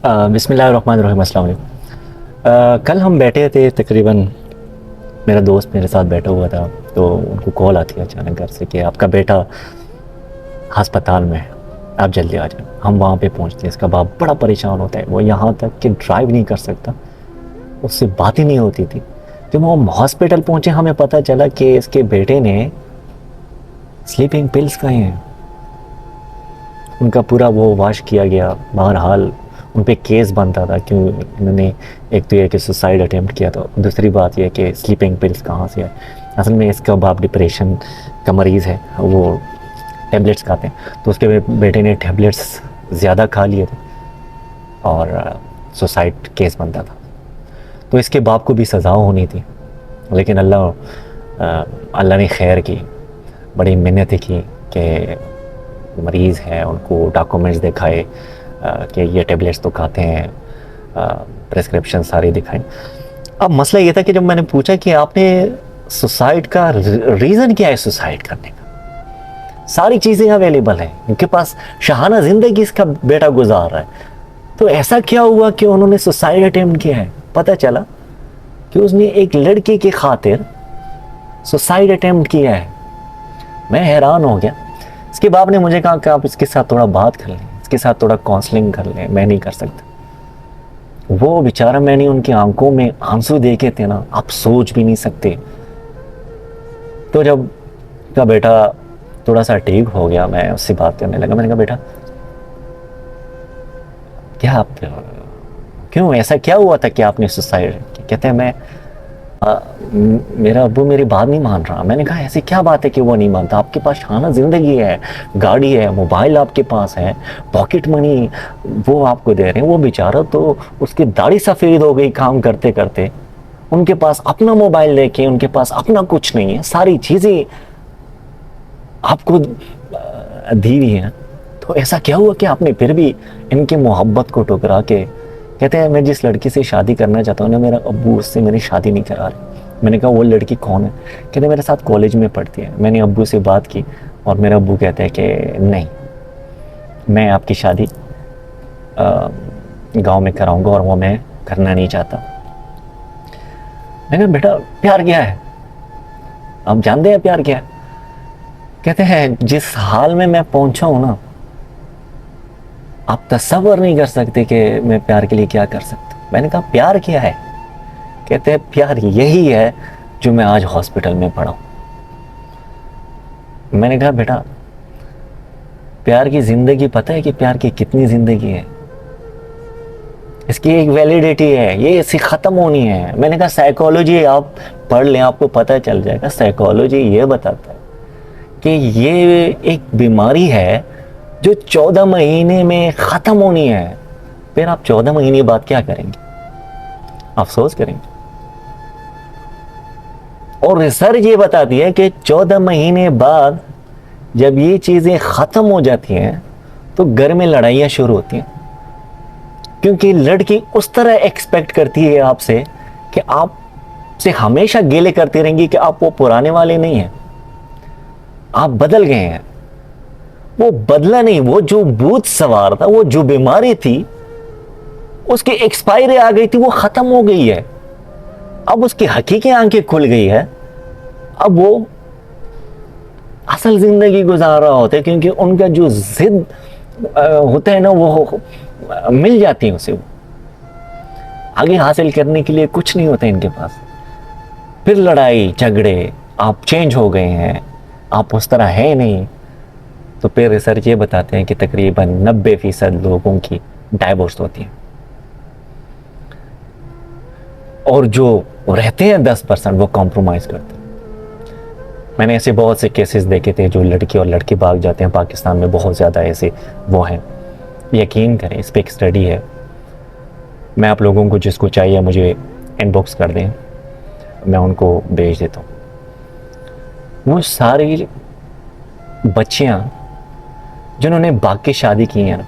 बिस्मिल्लाहिर्रहमानिर्रहीम, अस्सलाम वालेकुम। कल हम बैठे थे, तकरीबन मेरा दोस्त मेरे साथ बैठा हुआ था, तो उनको कॉल आती है अचानक घर से कि आपका बेटा हस्पताल में है, आप जल्दी आ जाए। हम वहाँ पे पहुँचते हैं, इसका बाप बड़ा परेशान होता है, वो यहाँ तक कि ड्राइव नहीं कर सकता, उससे बात ही नहीं होती थी। जब हम हॉस्पिटल पहुँचे हमें पता चला कि इसके बेटे ने स्लीपिंग पिल्स खाए हैं। उनका पूरा वो वाश किया गया, बहरहाल उन पे केस बनता था क्यों इन्होंने, एक तो ये कि सुसाइड अटेम्प्ट किया था, दूसरी बात यह कि स्लीपिंग पिल्स कहाँ से है। असल में इसका बाप डिप्रेशन का मरीज़ है, वो टेबलेट्स खाते हैं, तो उसके बेटे ने टेबलेट्स ज़्यादा खा लिए थे और सुसाइड केस बनता था। तो इसके बाप को भी सज़ा होनी थी, लेकिन अल्लाह ने खैर की, बड़ी मेहनत की कि मरीज़ है, उनको डॉक्यूमेंट्स दिखाए कि ये टेबलेट्स तो खाते हैं, प्रेस्क्रिप्शन सारी दिखाई। अब मसला ये था कि जब मैंने पूछा कि आपने सुसाइड का रीज़न क्या है सुसाइड करने का, सारी चीज़ें अवेलेबल हैं, उनके पास शहाना ज़िंदगी इसका बेटा गुजार रहा है, तो ऐसा क्या हुआ कि उन्होंने सुसाइड अटेम्प्ट किया है। पता चला कि उसने एक लड़की की खातिर सुसाइड अटेम्प्ट किया है। मैं हैरान हो गया। इसके बाप ने मुझे कहा कि आप इसके साथ थोड़ा बात कर लें, इसके साथ थोड़ा काउंसलिंग कर लें। मैं नहीं कर सकता। वो बेचारा, मैंने उनकी आंखों में आंसू देखे थे ना, आप सोच भी नहीं सकते। तो जब का बेटा थोड़ा सा ठीक हो गया, मैं उससे बात करने लगा। मैंने कहा बेटा क्या आप, क्यों ऐसा क्या हुआ था कि आपने सुसाइड? कहते हैं मेरा अब्बू मेरी बात नहीं मान रहा। मैंने कहा ऐसी क्या बात है कि वो नहीं मानता? आपके पास शाना ज़िंदगी है, गाड़ी है, मोबाइल आपके पास है, पॉकेट मनी वो आपको दे रहे हैं। वो बेचारा तो उसकी दाढ़ी सफ़ेद हो गई काम करते करते, उनके पास अपना मोबाइल लेके, उनके पास अपना कुछ नहीं है, सारी चीज़ें आपको दी हुई हैं। तो ऐसा क्या हुआ कि आपने फिर भी इनकी मोहब्बत को ठुकरा के? कहते हैं मैं जिस लड़की से शादी करना चाहता हूँ ना, मेरा अब्बू उससे मेरी शादी नहीं करा रहे। मैंने कहा वो लड़की कौन है? कहते मेरे साथ कॉलेज में पढ़ती है। मैंने अब्बू से बात की और मेरा अब्बू कहते हैं कि नहीं, मैं आपकी शादी गांव में कराऊंगा और वो मैं करना नहीं चाहता। मैंने कहा बेटा प्यार क्या है? आप जानते हैं प्यार क्या है? कहते हैं जिस हाल में मैं पहुंचा हूं ना, आप तसव्वुर नहीं कर सकते कि मैं प्यार के लिए क्या कर सकता। मैंने कहा प्यार क्या है? कहते हैं प्यार यही है जो मैं आज हॉस्पिटल में पड़ा हूं। मैंने कहा बेटा प्यार की जिंदगी पता है कि प्यार की कितनी जिंदगी है? इसकी एक वैलिडिटी है, ये इसी ख़त्म होनी है। मैंने कहा साइकोलॉजी आप पढ़ लें, आपको पता चल जाएगा। साइकोलॉजी ये बताता है कि ये एक बीमारी है जो 14 महीने में ख़त्म होनी है। फिर आप 14 महीने बाद क्या करेंगे? अफसोस करेंगे। और रिसर्च ये बताती है कि 14 महीने बाद जब ये चीज़ें ख़त्म हो जाती हैं तो घर में लड़ाइयाँ शुरू होती हैं, क्योंकि लड़की उस तरह एक्सपेक्ट करती है आपसे कि आपसे हमेशा गिले करती रहेंगी कि आप वो पुराने वाले नहीं हैं, आप बदल गए हैं। वो बदला नहीं, वो जो भूत सवार था, वो जो बीमारी थी उसकी एक्सपायरी आ गई थी, वो खत्म हो गई है। अब उसकी हकीकी आंखें खुल गई है, अब वो असल जिंदगी गुजार रहा होता है, क्योंकि उनका जो जिद होता है ना वो मिल जाती है उसे। वो आगे हासिल करने के लिए कुछ नहीं होता इनके पास। फिर लड़ाई झगड़े, आप चेंज हो गए हैं, आप उस तरह है नहीं। तो फिर रिसर्च ये बताते हैं कि तकरीबन 90% लोगों की डाइवोर्स होती है, और जो रहते हैं 10% वो कॉम्प्रोमाइज़ करते हैं। मैंने ऐसे बहुत से केसेस देखे थे जो लड़की और लड़के भाग जाते हैं। पाकिस्तान में बहुत ज़्यादा ऐसे वो हैं, यकीन करें इस पर एक स्टडी है। मैं आप लोगों को जिसको चाहिए मुझे इनबॉक्स कर दें, मैं उनको भेज देता हूँ। वो सारी बच्चियाँ जिन्होंने भाग के शादी की है ना,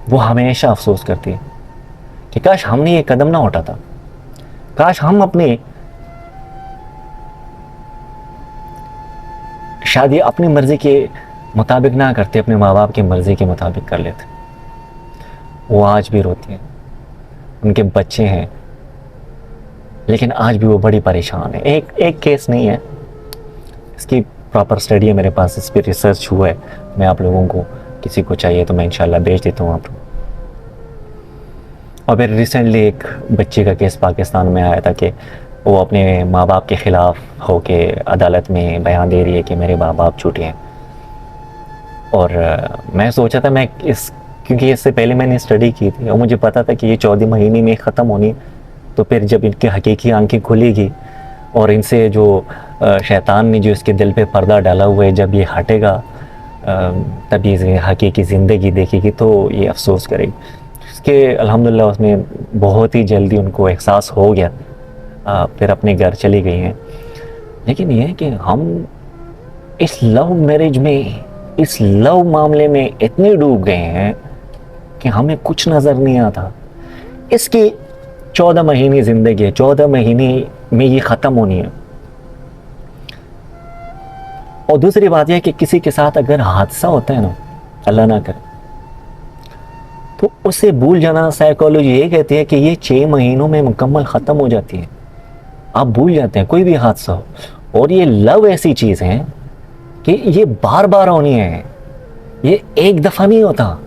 वो हमेशा अफसोस करती है कि काश हमने ये कदम ना उठाता, काश हम अपनी शादी अपनी मर्जी के मुताबिक ना करते, अपने माँ बाप की मर्जी के मुताबिक कर लेते। वो आज भी रोती हैं, उनके बच्चे हैं, लेकिन आज भी वो बड़ी परेशान है। एक एक केस नहीं है, इसकी प्रॉपर स्टडी है मेरे पास, इस पर रिसर्च हुआ है। मैं आप लोगों को, किसी को चाहिए तो मैं इंशाल्लाह भेज देता हूँ आप लोग। और फिर रिसेंटली एक बच्चे का केस पाकिस्तान में आया था कि वो अपने माँ बाप के ख़िलाफ़ होके अदालत में बयान दे रही है कि मेरे माँ बाप झूठे हैं। और मैं सोचा था मैं इस, क्योंकि इससे पहले मैंने स्टडी की थी और मुझे पता था कि ये 14 महीने में ख़त्म होनी, तो फिर जब इनकी हकीकी आंखें खुलेगी और इनसे जो शैतान ने जो इसके दिल पे पर्दा डाला हुआ है, जब ये हटेगा तब ये हकीकी ज़िंदगी देखेगी तो ये अफसोस करेगी। इसके अल्हम्दुलिल्लाह उसमें बहुत ही जल्दी उनको एहसास हो गया, फिर अपने घर चली गई हैं। लेकिन ये है कि हम इस लव मैरिज में, इस लव मामले में इतने डूब गए हैं कि हमें कुछ नज़र नहीं आता। इसकी 14 महीने ज़िंदगी है, 14 महीने में ये ख़त्म होनी है। और दूसरी बात यह कि किसी के साथ अगर हादसा होता है ना, अल्लाह ना करे, तो उसे भूल जाना, साइकोलॉजी ये कहती है कि ये 6 महीनों में मुकम्मल ख़त्म हो जाती है। आप भूल जाते हैं कोई भी हादसा हो। और ये लव ऐसी चीज़ है कि ये बार बार होनी है, ये एक दफ़ा नहीं होता,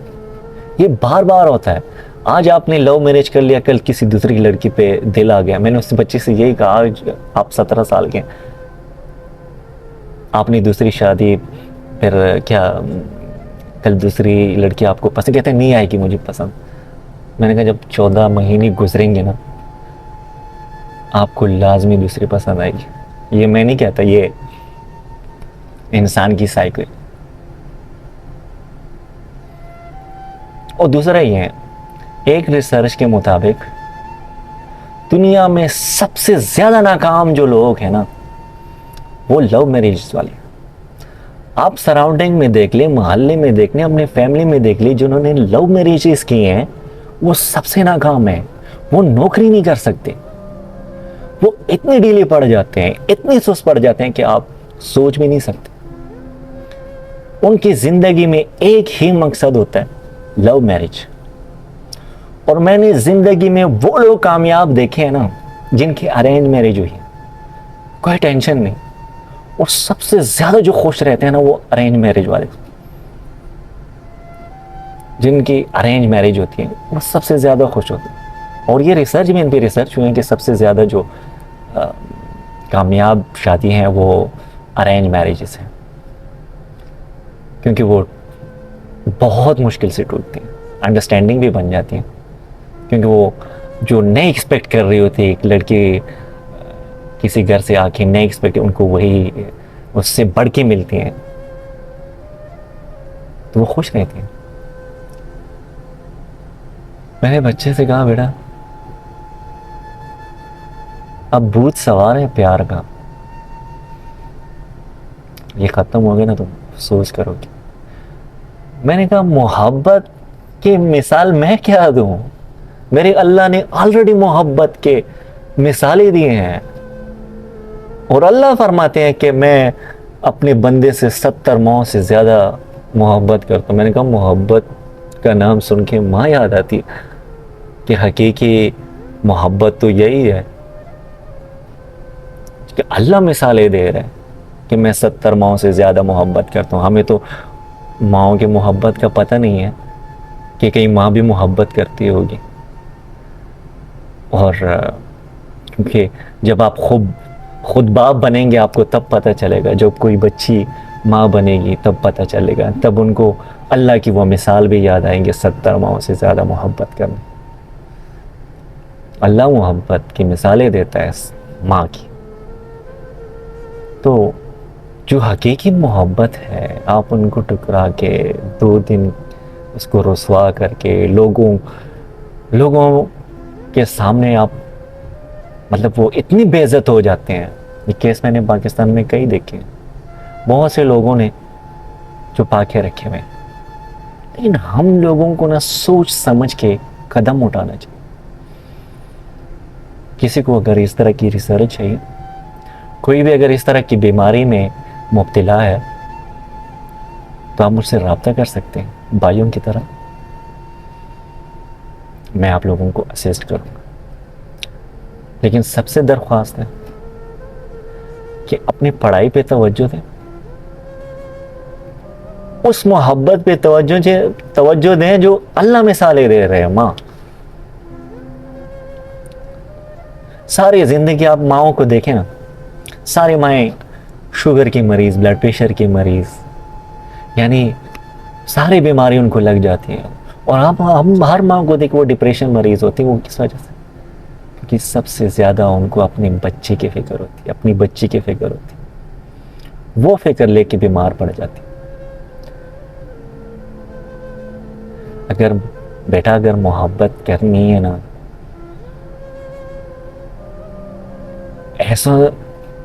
ये बार बार होता है। आज आपने लव मैरिज कर लिया, कल किसी दूसरी लड़की पे दिल आ गया। मैंने उस बच्चे से यही कहा, आज आप 17 साल के, आपने दूसरी शादी, फिर क्या कल दूसरी लड़की आपको पसंद, कहते नहीं आएगी मुझे पसंद। मैंने कहा जब 14 महीने गुजरेंगे ना, आपको लाजमी दूसरी पसंद आएगी। ये मैं नहीं कहता, ये इंसान की साइकिल। और दूसरा ये है, एक रिसर्च के मुताबिक दुनिया में सबसे ज्यादा नाकाम जो लोग हैं ना, वो लव मैरिज वाले। आप सराउंडिंग में देख लें, मोहल्ले में देख लें, अपने फैमिली में देख लें, जिन्होंने लव मैरिजेस किए हैं वो सबसे नाकाम है। वो नौकरी नहीं कर सकते, वो इतने ढीले पड़ जाते हैं, इतने सुस्त पड़ जाते हैं कि आप सोच भी नहीं सकते। उनकी जिंदगी में एक ही मकसद होता है, लव मैरिज। और मैंने जिंदगी में वो लोग कामयाब देखे हैं ना जिनकी अरेंज मैरिज हुई, कोई टेंशन नहीं। और सबसे ज्यादा जो खुश रहते हैं ना, वो अरेंज मैरिज वाले, जिनकी अरेंज मैरिज होती है वो सबसे ज्यादा खुश होते हैं। और ये रिसर्च में, इन पे रिसर्च हुए हैं कि सबसे ज्यादा जो कामयाब शादी हैं वो अरेंज मैरिजेस हैं, क्योंकि वो बहुत मुश्किल से टूटती हैं, अंडरस्टैंडिंग भी बन जाती हैं। क्योंकि वो जो नहीं एक्सपेक्ट कर रही होती एक लड़की किसी घर से आके, नहीं एक्सपेक्ट, उनको वही उससे बढ़ के मिलती हैं, तो वो खुश रहती हैं। मैंने बच्चे से कहा, बेटा अब भूत सवार है प्यार का, ये खत्म हो गया ना तो सोच करोगे। मैंने कहा मोहब्बत की मिसाल मैं क्या दूं, मेरे अल्लाह ने ऑलरेडी मोहब्बत के मिसालें दिए हैं। और अल्लाह फरमाते हैं कि मैं अपने बंदे से 70 माह से ज़्यादा मोहब्बत करता हूँ। मैंने कहा मोहब्बत का नाम सुन के माँ याद आती कि हकीकी मोहब्बत तो यही है कि अल्लाह मिसालें दे रहा है कि मैं 70 माह से ज़्यादा मोहब्बत करता हूँ। हमें तो माँओं की मोहब्बत का पता नहीं है कि कहीं माँ भी मोहब्बत करती होगी। और क्योंकि जब आप खुद बाप बनेंगे आपको तब पता चलेगा, जब कोई बच्ची माँ बनेगी तब पता चलेगा, तब उनको अल्लाह की वो मिसाल भी याद आएंगे, 70 माह से ज़्यादा मोहब्बत करना। अल्लाह मोहब्बत की मिसालें देता है माँ की। तो जो हकीकी मोहब्बत है, आप उनको टुकरा के 2 दिन उसको रुसवा करके लोगों के सामने आप, मतलब वो इतनी बेइज्जत हो जाते हैं। ये केस मैंने पाकिस्तान में कई देखे हैं, बहुत से लोगों ने छुपा के रखे हुए। लेकिन हम लोगों को ना सोच समझ के कदम उठाना चाहिए। किसी को अगर इस तरह की रिसर्च चाहिए, कोई भी अगर इस तरह की बीमारी में मुब्तला है, तो आप मुझसे रब्ता कर सकते हैं भाइयों की तरह। मैं आप लोगों को असिस्ट करूँगा। लेकिन सबसे दरख्वास्त है कि अपनी पढ़ाई पे तवज्जो दें, उस मोहब्बत पे तवज्जो दें जो अल्लाह मिसालें दे रहे हैं। माँ, सारी जिंदगी आप माओं को देखें ना, सारी माएँ शुगर की मरीज, ब्लड प्रेशर की मरीज, यानी सारी बीमारी उनको लग जाती है। और हम हर माँ को देखें वो डिप्रेशन मरीज होती है। वो किस वजह से? क्योंकि सबसे ज़्यादा उनको अपने बच्चे की फिक्र होती है, अपनी बच्ची की फिक्र होती है। वो फिक्र लेके बीमार पड़ जाती है। अगर बेटा अगर मोहब्बत करनी है ना, ऐसा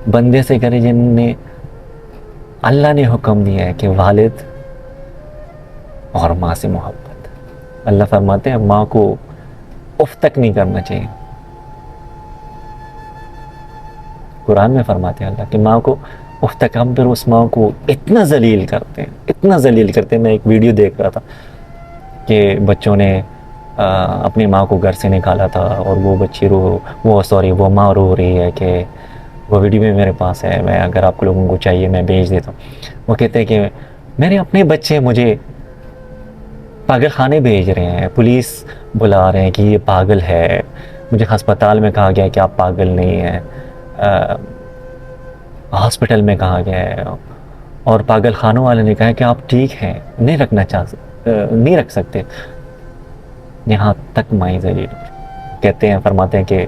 बंदे से करे जिनने अल्लाह ने हुक्म दिया है कि वालिद और माँ से मोहब्बत। अल्लाह फरमाते हैं माँ को उफ तक नहीं करना चाहिए। कुरान में फरमाते हैं अल्लाह कि माँ को उफ तक, हम फिर उस माँ को इतना जलील करते हैं, इतना जलील करते हैं। मैं एक वीडियो देख रहा था कि बच्चों ने अपनी माँ को घर से निकाला था और वो बच्ची वो माँ रो रही है कि वो वीडियो में मेरे पास है, मैं अगर आप लोगों को चाहिए मैं भेज देता हूँ। वो कहते हैं कि मेरे अपने बच्चे मुझे पागल खाने भेज रहे हैं, पुलिस बुला रहे हैं कि ये पागल है, मुझे अस्पताल में कहा गया कि आप पागल नहीं हैं, हॉस्पिटल में कहा गया है और पागल खानों वाले ने कहा कि आप ठीक हैं, नहीं रख सकते। यहाँ तक माई जलील कहते हैं, फरमाते हैं कि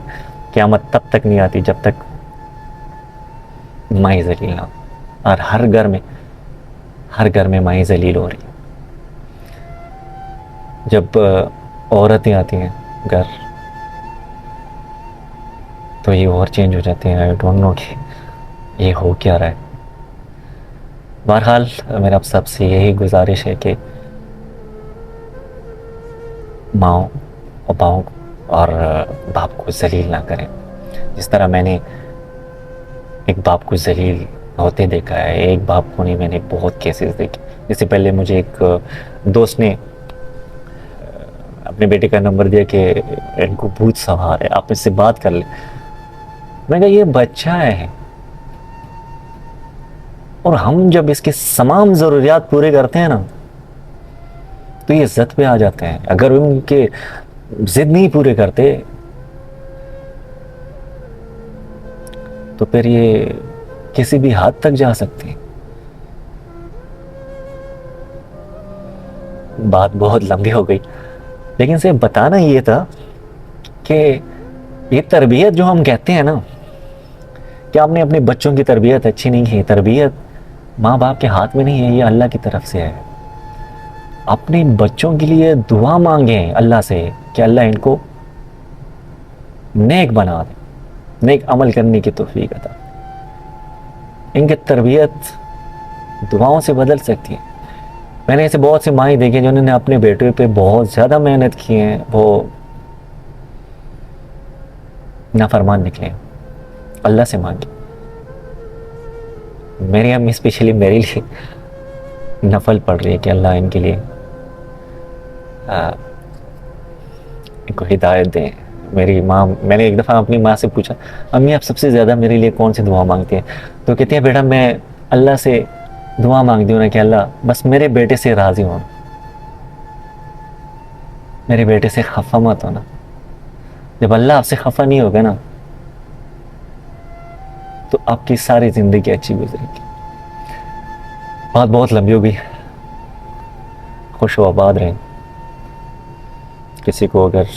क़यामत तब तक नहीं आती जब तक माई जलील ना। और हर घर में माई जलील हो रही है। जब औरतें आती हैं घर तो ये और चेंज हो जाते हैं। आई डोंट नो कि ये हो क्या रहा है। बहरहाल मेरा आप सबसे यही गुजारिश है कि माओ और बाओं और बाप को जलील ना करें। जिस तरह मैंने एक बाप को जलील होते देखा है, एक बाप को नहीं, मैंने बहुत केसेस देखे। इससे पहले मुझे एक दोस्त ने अपने बेटे का नंबर दिया कि इनको भूत सवार है, आप इससे बात कर ले। मैं कहा ये बच्चा है और हम जब इसके तमाम ज़रूरियात पूरे करते हैं ना तो ये ज़िद पे आ जाते हैं। अगर उनके ज़िद नहीं पूरे करते तो फिर ये किसी भी हद तक जा सकते हैं। बात बहुत लंबी हो गई, लेकिन सिर्फ बताना ये था कि ये तरबियत जो हम कहते हैं ना कि आपने अपने बच्चों की तरबियत अच्छी नहीं की, तरबियत माँ बाप के हाथ में नहीं है, ये अल्लाह की तरफ से है। अपने बच्चों के लिए दुआ मांगें अल्लाह से कि अल्लाह इनको नेक बना दे, नेक अमल करने की तौफीक अता। इनकी तरबियत दुआओं से बदल सकती है। मैंने ऐसे बहुत सी माएँ देखी जिन्होंने अपने बेटे पे बहुत ज़्यादा मेहनत की है, वो नाफरमान निकले। अल्लाह से मांगे। मेरी अम्मी स्पेशली मेरे लिए नफल पढ़ रही है कि अल्लाह इनके लिए इनको हिदायत दें। मेरी माँ, मैंने एक दफ़ा अपनी माँ से पूछा, अम्मी आप सबसे ज़्यादा मेरे लिए कौन सी दुआ मांगती हैं? तो कहती है बेटा मैं अल्लाह से दुआ मांगती हूँ ना कि अल्लाह बस मेरे बेटे से राज़ी हो, मेरे बेटे से खफा मत होना। जब अल्लाह आपसे खफा नहीं होगा ना तो आपकी सारी ज़िंदगी अच्छी गुजरेगी। बात बहुत लंबी हो गई, खुश व आबाद रहें। किसी को अगर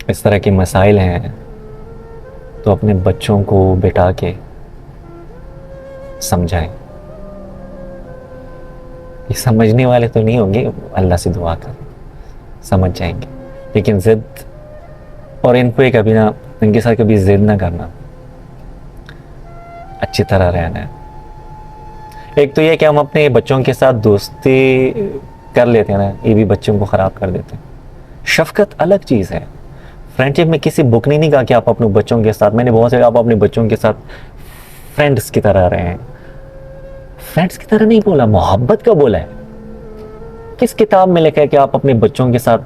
इस तरह के मसाइल हैं तो अपने बच्चों को बिठा के समझाएं। ये समझने वाले तो नहीं होंगे, अल्लाह से दुआ कर समझ जाएंगे। लेकिन ज़िद और इनको कभी ना, इनके साथ कभी ज़िद ना करना, अच्छी तरह रहना है। एक तो ये कि हम अपने बच्चों के साथ दोस्ती कर लेते हैं ना, ये भी बच्चों को ख़राब कर देते हैं। शफ़क़त अलग चीज़ है। फ्रेंडशिप में किसी बुक ने नहीं कहा कि आप अपने बच्चों के साथ, मैंने बहुत से आप अपने बच्चों के साथ फ्रेंड्स की तरह रहें। फ्रेंड्स की तरह नहीं बोला, मोहब्बत का बोला है किस किताब में लिखा है कि आप अपने बच्चों के साथ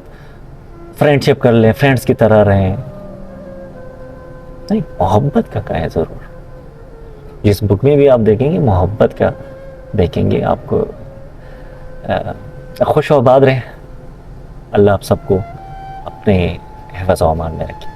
फ्रेंडशिप कर लें, फ्रेंड्स की तरह रहें? नहीं, मोहब्बत का है ज़रूर। जिस बुक में भी आप देखेंगे मोहब्बत का देखेंगे आपको। खुश और आबाद रहें। अल्लाह आप सबको अपने हिफ़्ज़-ओ-अमान में रखे।